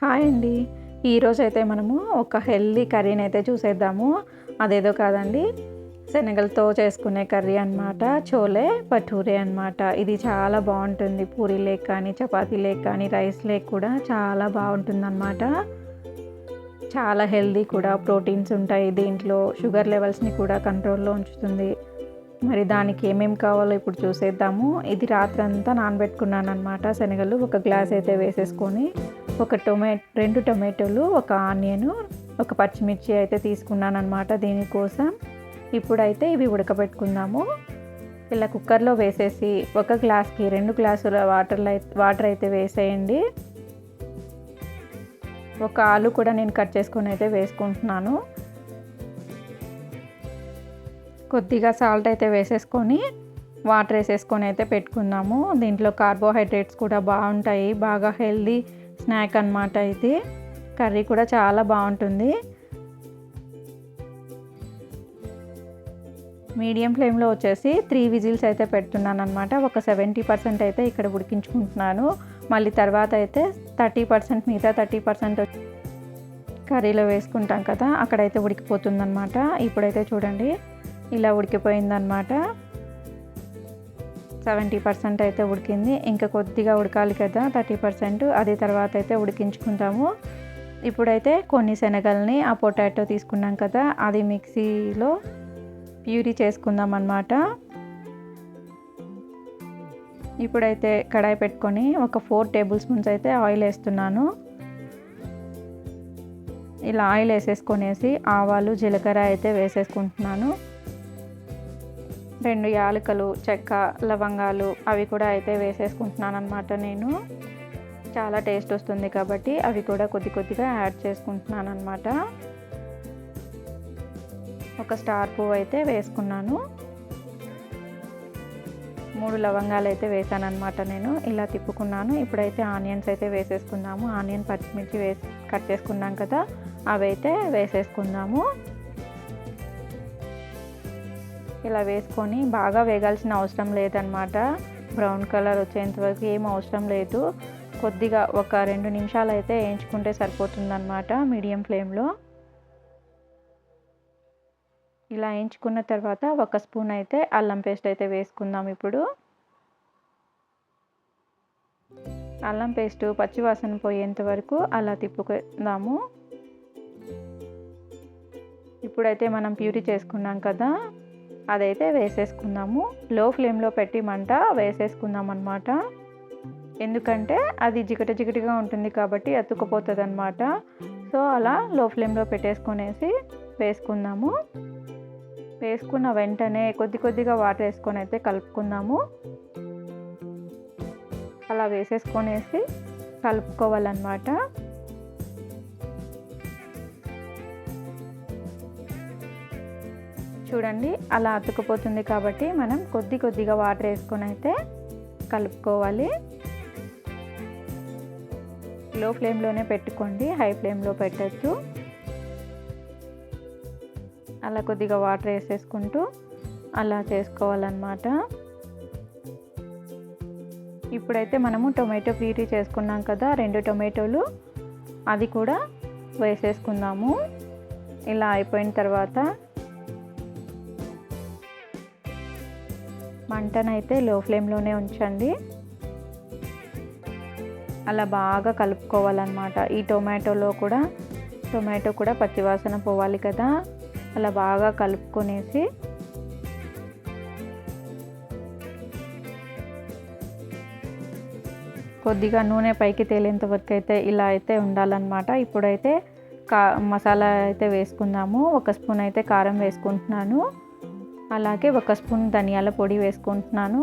Hi అండి. ఈరోజైతే మనము ఒక హెల్తీ కర్రీని అయితే చూసేద్దాము. అదేదో కాదండి, శనగలతో చేసుకునే కర్రీ అనమాట. చోలే భటూరే అనమాట. ఇది చాలా బాగుంటుంది. పూరీలేకి కానీ, చపాతీలేకి కానీ, రైస్లేకి కూడా చాలా బాగుంటుందన్నమాట. చాలా హెల్తీ కూడా, ప్రోటీన్స్ ఉంటాయి దీంట్లో. షుగర్ లెవెల్స్ని కూడా కంట్రోల్లో ఉంచుతుంది. మరి దానికి ఏమేమి కావాలో ఇప్పుడు చూసేద్దాము. ఇది రాత్రంతా నానబెట్టుకున్నాను అనమాట. శనగలు ఒక గ్లాస్ అయితే వేసేసుకొని, ఒక 2 టొమాటోలు, ఒక ఆనియను, ఒక పచ్చిమిర్చి అయితే తీసుకున్నాను అనమాట దీనికోసం. ఇప్పుడైతే ఇవి ఉడకబెట్టుకుందాము. ఇలా కుక్కర్లో వేసేసి ఒక గ్లాస్కి 2 గ్లాసుల వాటర్ అయితే వేసేయండి. ఒక ఆలు కూడా నేను కట్ చేసుకొని అయితే వేసుకుంటున్నాను. కొద్దిగా సాల్ట్ అయితే వేసేసుకొని వాటర్ వేసేసుకొని అయితే పెట్టుకుందాము. దీంట్లో కార్బోహైడ్రేట్స్ కూడా బాగుంటాయి. బాగా హెల్దీ స్నాక్ అన్నమాట ఇది. కర్రీ కూడా చాలా బాగుంటుంది. మీడియం ఫ్లేమ్లో వచ్చేసి 3 విజిల్స్ అయితే పెడుతున్నాను అనమాట. ఒక 70% అయితే ఇక్కడ ఉడికించుకుంటున్నాను. మళ్ళీ తర్వాత అయితే 30%, మిగతా 30% కర్రీలో వేసుకుంటాం కదా, అక్కడైతే ఉడికిపోతుందన్నమాట. ఇప్పుడైతే చూడండి, ఇలా ఉడికిపోయిందనమాట. 70% అయితే ఉడికింది. ఇంకా కొద్దిగా ఉడకాలి కదా, 30%. అది తర్వాత అయితే ఉడికించుకుంటాము. ఇప్పుడైతే కొన్ని శనగల్ని, ఆ పొటాటో తీసుకున్నాం కదా, అది మిక్సీలో ప్యూరీ చేసుకుందాం అన్నమాట. ఇప్పుడైతే కడాయి పెట్టుకొని ఒక 4 టేబుల్ స్పూన్స్ అయితే ఆయిల్ వేస్తున్నాను. ఇలా ఆయిల్ వేసేసుకొనేసి ఆవాలు, జీలకర్ర అయితే వేసేసుకుంటున్నాను. 2 యాలకులు, చెక్క, లవంగాలు అవి కూడా అయితే వేసేసుకుంటున్నాను అనమాట. నేను చాలా టేస్ట్ వస్తుంది కాబట్టి అవి కూడా కొద్దిగా యాడ్ చేసుకుంటున్నాను అనమాట. ఒక స్టార్ పువ్వు అయితే వేసుకున్నాను. 3 లవంగాలు అయితే వేసాను అనమాట. నేను ఇలా తిప్పుకున్నాను. ఇప్పుడైతే ఆనియన్స్ అయితే వేసేసుకుందాము. ఆనియన్, పచ్చిమిర్చి కట్ చేసుకున్నాం కదా, అవి అయితే వేసేసుకుందాము. ఇలా వేసుకొని బాగా వేగాల్సిన అవసరం లేదనమాట. బ్రౌన్ కలర్ వచ్చేంత వరకు ఏం అవసరం లేదు. కొద్దిగా ఒక 2 నిమిషాలు అయితే వేయించుకుంటే సరిపోతుందన్నమాట మీడియం ఫ్లేమ్లో. ఇలా వేయించుకున్న తర్వాత ఒక స్పూన్ అయితే అల్లం పేస్ట్ అయితే వేసుకుందాం. ఇప్పుడు అల్లం పేస్ట్ పచ్చివాసన పోయేంత వరకు అలా తిప్పుకుందాము. ఇప్పుడైతే మనం ప్యూరీ చేసుకున్నాం కదా, అదైతే వేసేసుకుందాము. లో ఫ్లేమ్లో పెట్టి మంట వేసేసుకుందాం అన్నమాట. ఎందుకంటే అది జిగటగా ఉంటుంది కాబట్టి అతుక్కుపోతుంది అన్నమాట. సో అలా లో ఫ్లేమ్లో పెట్టేసుకొనేసి వేసుకుందాము. వేసుకున్న వెంటనే కొద్దిగా వాటర్ వేసుకొని అయితే కలుపుకుందాము. అలా వేసేసుకొనేసి కలుపుకోవాలన్నమాట. చూడండి, అలా అతుక్కుపోతుంది కాబట్టి మనం కొద్దిగా వాటర్ వేసుకొని అయితే కలుపుకోవాలి. లో ఫ్లేమ్లోనే పెట్టుకోండి, హై ఫ్లేమ్లో పెట్టచ్చు. అలా కొద్దిగా వాటర్ వేసేసుకుంటూ అలా చేసుకోవాలన్నమాట. ఇప్పుడైతే మనము టొమాటో ప్యూరీ చేసుకున్నాం కదా, 2 టొమాటోలు, అది కూడా వేసేసుకుందాము. ఇలా అయిపోయిన తర్వాత మంటనైతే లో ఫ్లేమ్లోనే ఉంచండి. అలా బాగా కలుపుకోవాలన్నమాట. ఈ టొమాటో కూడా పచ్చివాసన పోవాలి కదా, అలా బాగా కలుపుకొనేసి కొద్దిగా నూనె పైకి తేలేంత వరకు అయితే ఇలా అయితే ఉండాలన్నమాట. ఇప్పుడైతే మసాలా అయితే వేసుకుందాము. 1 స్పూన్ అయితే కారం వేసుకుంటున్నాను. అలాగే 1 స్పూన్ ధనియాల పొడి వేసుకుంటున్నాను.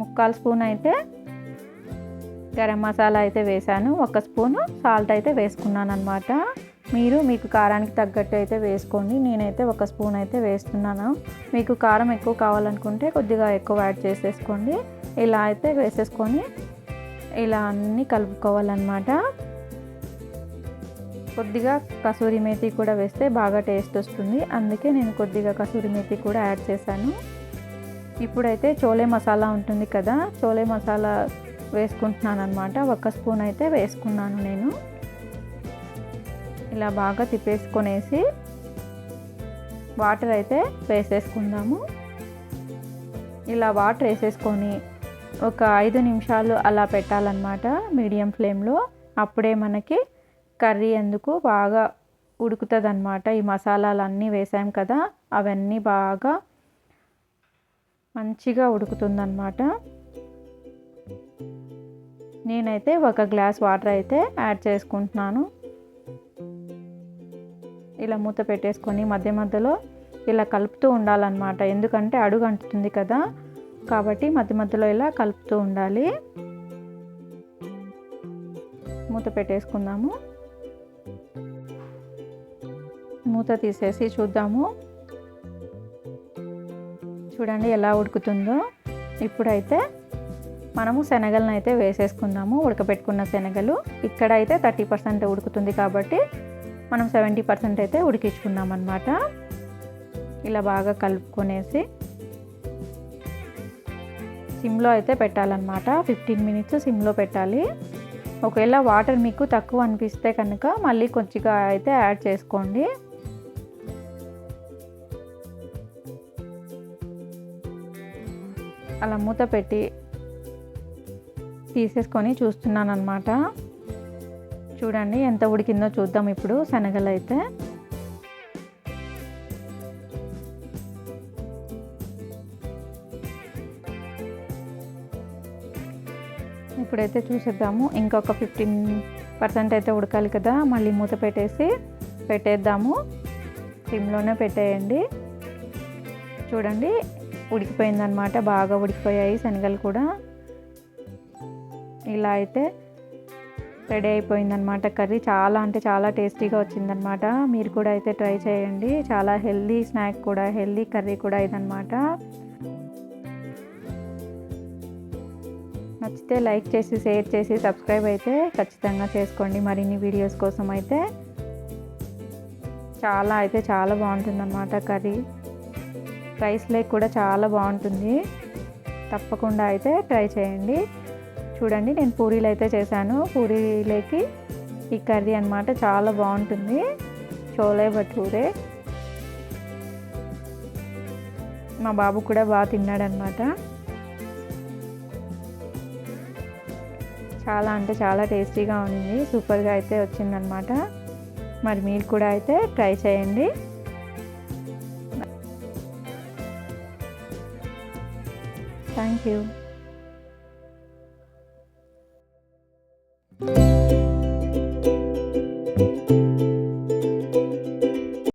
1/4 స్పూన్ అయితే గరం మసాలా అయితే వేసాను. 1 స్పూను సాల్ట్ అయితే వేసుకున్నాను అనమాట. మీకు కారానికి తగ్గట్టు అయితే వేసుకోండి. నేనైతే 1 స్పూన్ అయితే వేస్తున్నాను. మీకు కారం ఎక్కువ కావాలనుకుంటే కొద్దిగా ఎక్కువ యాడ్ చేసేసుకోండి. ఇలా అయితే వేసేసుకొని ఇలా అన్నీ కలుపుకోవాలన్నమాట. కొద్దిగా కసూరి మేతి కూడా వేస్తే బాగా టేస్ట్ వస్తుంది. అందుకే నేను కొద్దిగా కసూరి మేతి కూడా యాడ్ చేశాను. ఇప్పుడైతే చోలే మసాలా ఉంటుంది కదా, చోలే మసాలా వేసుకుంటున్నాను అనమాట. 1 స్పూన్ అయితే వేసుకున్నాను నేను. ఇలా బాగా తిప్పేసుకొనేసి వాటర్ అయితే వేసేసుకుందాము. ఇలా వాటర్ వేసేసుకొని ఒక 5 నిమిషాలు అలా పెట్టాలన్నమాట మీడియం ఫ్లేమ్లో. అప్పుడే మనకి కర్రీ ఎందుకు బాగా ఉడుకుతుంది అన్నమాట. ఈ మసాలాలన్నీ వేసాం కదా, అవన్నీ బాగా మంచిగా ఉడుకుతుందన్నమాట. నేనైతే 1 గ్లాస్ వాటర్ అయితే యాడ్ చేసుకుంటున్నాను. ఇలా మూత పెట్టేసుకొని మధ్య మధ్యలో ఇలా కలుపుతూ ఉండాలన్నమాట. ఎందుకంటే అడుగు అంటుతుంది కదా, కాబట్టి మధ్య మధ్యలో ఇలా కలుపుతూ ఉండాలి. మూత పెట్టేసుకుందాము. మూత తీసేసి చూద్దాము. చూడండి ఎలా ఉడుకుతుందో. ఇప్పుడైతే మనము శనగలను అయితే వేసేసుకుందాము. ఉడకబెట్టుకున్న శనగలు ఇక్కడ అయితే 30% ఉడుకుతుంది కాబట్టి మనం 70% అయితే ఉడికించుకున్నాం అన్నమాట. ఇలా బాగా కలుపుకొనేసి సిమ్లో అయితే పెట్టాలన్నమాట. 15 మినిట్స్ సిమ్లో పెట్టాలి. ఒకవేళ వాటర్ మీకు తక్కువ అనిపిస్తే కనుక మళ్ళీ కొద్దిగా అయితే యాడ్ చేసుకోండి. అలా మూత పెట్టి తీసేసుకొని చూస్తున్నాను అన్నమాట. చూడండి ఎంత ఉడికిందో చూద్దాం ఇప్పుడు శనగలు అయితే. ఇప్పుడైతే చూసేద్దాము. ఇంకొక 15% అయితే ఉడకాలి కదా, మళ్ళీ మూత పెట్టేద్దాము. సిమ్లోనే పెట్టేయండి. చూడండి ఉడికిపోయిందనమాట, బాగా ఉడికిపోయాయి శనగలు కూడా. ఇలా అయితే రెడీ అయిపోయిందనమాట కర్రీ. చాలా అంటే చాలా టేస్టీగా వచ్చిందనమాట. మీరు కూడా అయితే ట్రై చేయండి. చాలా హెల్దీ స్నాక్ కూడా, హెల్దీ కర్రీ కూడా ఇదనమాట. నచ్చితే లైక్ చేసి, షేర్ చేసి, సబ్స్క్రైబ్ అయితే ఖచ్చితంగా చేసుకోండి మరిన్ని వీడియోస్ కోసం. అయితే చాలా బాగుంటుందన్నమాట కర్రీ. రైస్ లేక్ కూడా చాలా బాగుంటుంది. తప్పకుండా అయితే ట్రై చేయండి. చూడండి నేను పూరీలు అయితే చేశాను. పూరీలోకి ఈ కర్రీ అన్నమాట చాలా బాగుంటుంది. చోలే భటూరే. మా బాబు కూడా బాగా తిన్నాడనమాట. చాలా అంటే చాలా టేస్టీగా ఉంది. సూపర్గా అయితే వచ్చిందనమాట. మరి మీరు కూడా అయితే ట్రై చేయండి. Thank you.